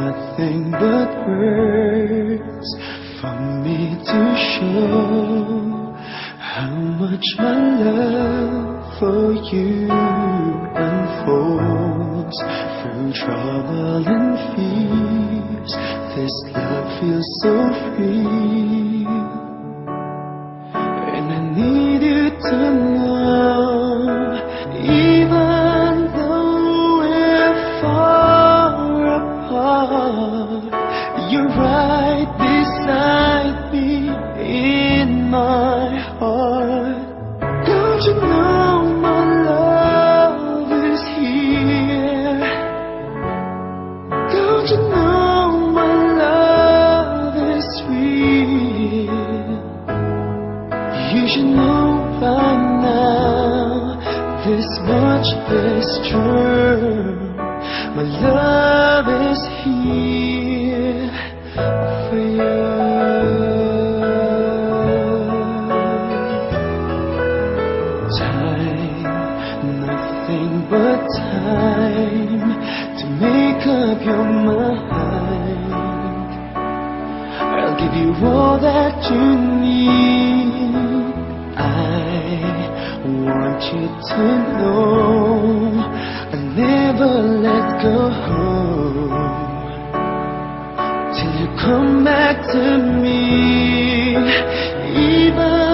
nothing but words for me to show how much my love for you unfolds through trouble and fears. This love feels so free, and I need you to know, even though we're far apart, you're right beside me in my heart. Don't you know my love is here? Don't you know my love is real? You should know by now, this much is true. My love is here for you. Time, nothing but time to make up your mind. I'll give you all that you need. I want you to know I'll never let go till you come back to me, even